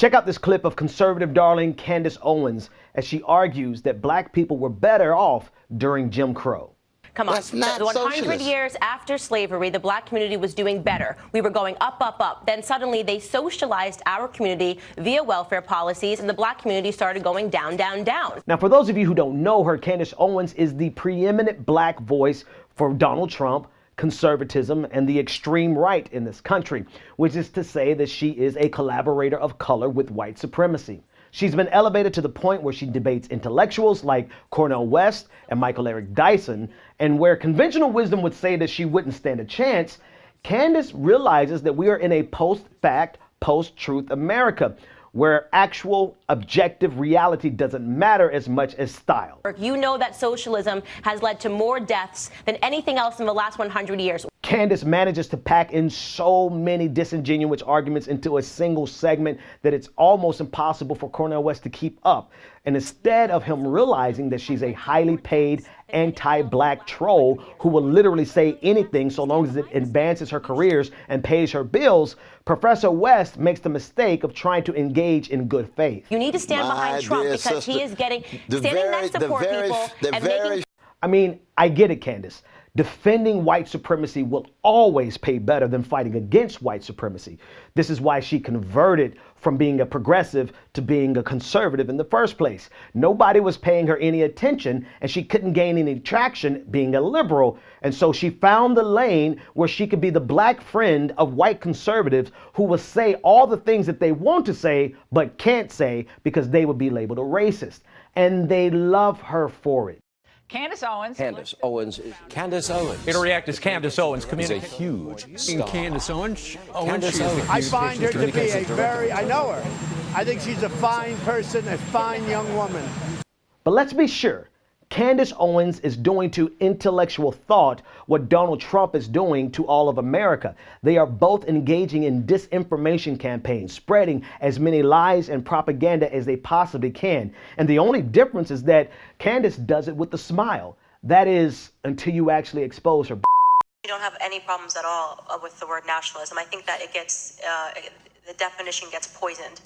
Check out this clip of conservative darling Candace Owens as she argues that black people were better off during Jim Crow. Come on, That's not 100 socialist. years after slavery, the black community was doing better. We were going up, up, up. Then suddenly they socialized our community via welfare policies, and the black community started going down, down, down. Now, for those of you who don't know her, Candace Owens is the preeminent black voice for Donald Trump, conservatism, and the extreme right in this country, which is to say that she is a collaborator of color with white supremacy. She's been elevated to the point where she debates intellectuals like Cornel West and Michael Eric Dyson, and where conventional wisdom would say that she wouldn't stand a chance, Candace realizes that we are in a post-fact, post-truth America, where actual objective reality doesn't matter as much as style. You know that socialism has led to more deaths than anything else in the last 100 years. Candace manages to pack in so many disingenuous arguments into a single segment that it's almost impossible for Cornel West to keep up. And instead of him realizing that she's a highly paid anti-black troll who will literally say anything so long as it advances her careers and pays her bills, Professor West makes the mistake of trying to engage in good faith. You need to stand behind Trump because he is standing next to poor people and making... I mean, I get it, Candace. Defending white supremacy will always pay better than fighting against white supremacy. This is why she converted from being a progressive to being a conservative in the first place. Nobody was paying her any attention, and she couldn't gain any traction being a liberal. And so she found the lane where she could be the black friend of white conservatives who will say all the things that they want to say but can't say because they would be labeled a racist. And they love her for it. Candace Owens. Candace Owens. Candace Owens. It'll react as Candace Owens. Is a huge star. Candace Owens. Candace Owens. I find her to be I know her. I think she's a fine person, a fine young woman. But let's be sure, Candace Owens is doing to intellectual thought what Donald Trump is doing to all of America. They are both engaging in disinformation campaigns, spreading as many lies and propaganda as they possibly can. And the only difference is that Candace does it with a smile. That is, until you actually expose her. We don't have any problems at all with the word nationalism. I think that it gets, the definition gets poisoned.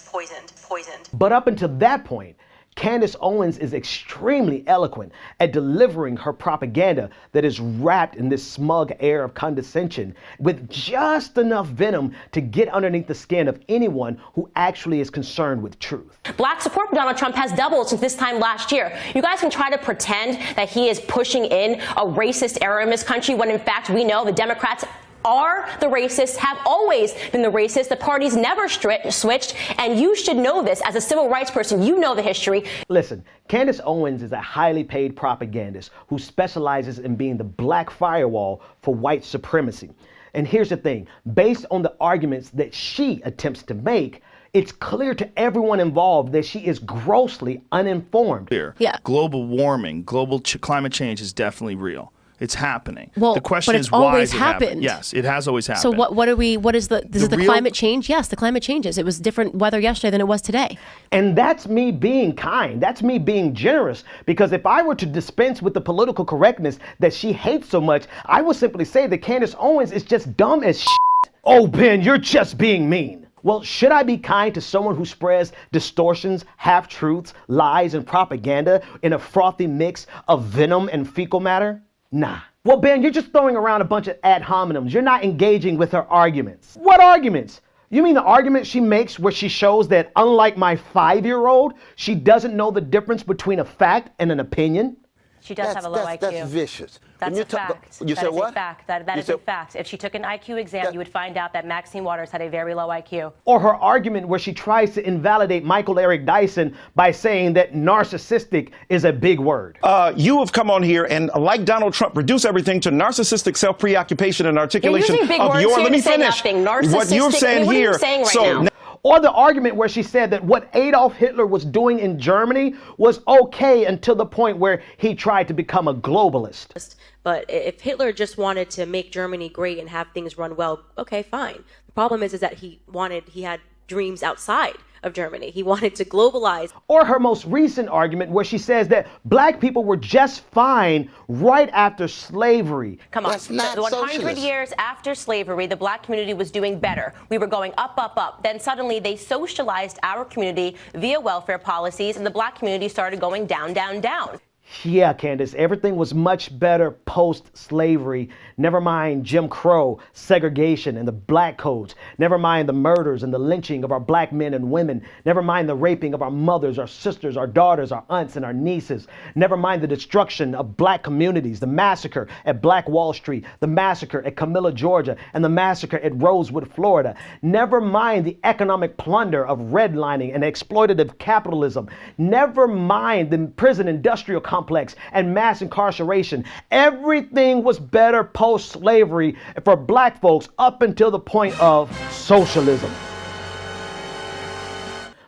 But up until that point, Candace Owens is extremely eloquent at delivering her propaganda that is wrapped in this smug air of condescension with just enough venom to get underneath the skin of anyone who actually is concerned with truth. Black support for Donald Trump has doubled since this time last year. You guys can try to pretend that he is pushing in a racist era in this country when in fact we know the Democrats are the racists, have always been the racists. The parties never switched, and you should know this as a civil rights person. You know the history. Listen, Candace Owens is a highly paid propagandist who specializes in being the black firewall for white supremacy. And here's the thing, based on the arguments that she attempts to make, it's clear to everyone involved that she is grossly uninformed. Yeah. Global warming, climate change is definitely real. It's happening. Well, the question but it's is why always has it happened? happened. Yes, it has always happened. So what is the climate change? Yes, the climate changes. It was different weather yesterday than it was today. And that's me being kind. That's me being generous. Because if I were to dispense with the political correctness that she hates so much, I would simply say that Candace Owens is just dumb as shit. Oh, Ben, you're just being mean. Well, should I be kind to someone who spreads distortions, half-truths, lies, and propaganda in a frothy mix of venom and fecal matter? Nah. Well, Ben, you're just throwing around a bunch of ad hominems. You're not engaging with her arguments. What arguments? You mean the argument she makes where she shows that, unlike my 5-year-old, she doesn't know the difference between a fact and an opinion? She does have a low IQ. That's vicious. That's a fact. You said what? That is a fact. If she took an IQ exam, you would find out that Maxine Waters had a very low IQ. Or her argument where she tries to invalidate Michael Eric Dyson by saying that narcissistic is a big word. You have come on here and, like Donald Trump, reduce everything to narcissistic self-preoccupation and articulation You're using big of words your. here Let me to say finish. nothing. Narcissistic. What you're saying what here. Are you saying right now? Or the argument where she said that what Adolf Hitler was doing in Germany was okay until the point where he tried to become a globalist. But if Hitler just wanted to make Germany great and have things run well, okay, fine. The problem is that he had dreams outside of Germany. He wanted to globalize. Or her most recent argument where she says that black people were just fine right after slavery. Come on, That's not 100 socialist. years after slavery, the black community was doing better. We were going up, up, up. Then suddenly they socialized our community via welfare policies, and the black community started going down, down, down. Yeah, Candace, everything was much better post-slavery. Never mind Jim Crow, segregation, and the black codes. Never mind the murders and the lynching of our black men and women. Never mind the raping of our mothers, our sisters, our daughters, our aunts, and our nieces. Never mind the destruction of black communities, the massacre at Black Wall Street, the massacre at Camilla, Georgia, and the massacre at Rosewood, Florida. Never mind the economic plunder of redlining and exploitative capitalism. Never mind the prison industrial complex and mass incarceration. Everything was better post-slavery for black folks up until the point of socialism.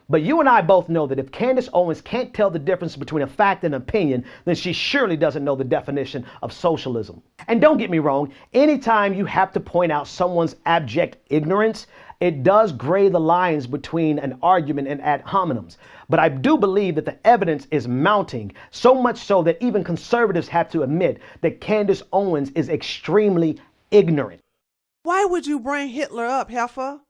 But you and I both know that if Candace Owens can't tell the difference between a fact and opinion, then she surely doesn't know the definition of socialism. And don't get me wrong, anytime you have to point out someone's abject ignorance, it does gray the lines between an argument and ad hominems. But I do believe that the evidence is mounting, so much so that even conservatives have to admit that Candace Owens is extremely ignorant. Why would you bring Hitler up, heifer?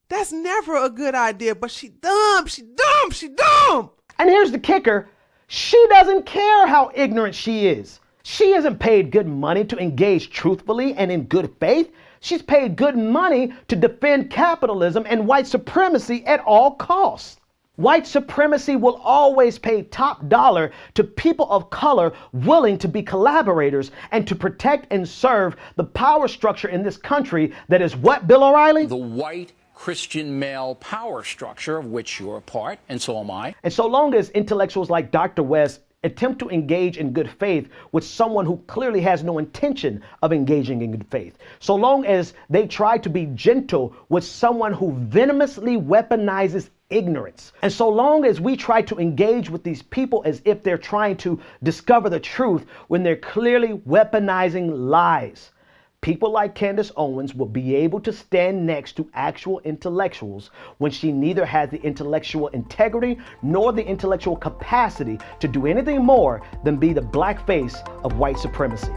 That's never a good idea, but she dumb, she dumb, she dumb. And here's the kicker. She doesn't care how ignorant she is. She isn't paid good money to engage truthfully and in good faith. She's paid good money to defend capitalism and white supremacy at all costs. White supremacy will always pay top dollar to people of color willing to be collaborators and to protect and serve the power structure in this country that is what, Bill O'Reilly? The white Christian male power structure of which you're a part, and so am I. And so long as intellectuals like Dr. West attempt to engage in good faith with someone who clearly has no intention of engaging in good faith, so long as they try to be gentle with someone who venomously weaponizes ignorance, and so long as we try to engage with these people as if they're trying to discover the truth when they're clearly weaponizing lies, people like Candace Owens will be able to stand next to actual intellectuals when she neither has the intellectual integrity nor the intellectual capacity to do anything more than be the black face of white supremacy.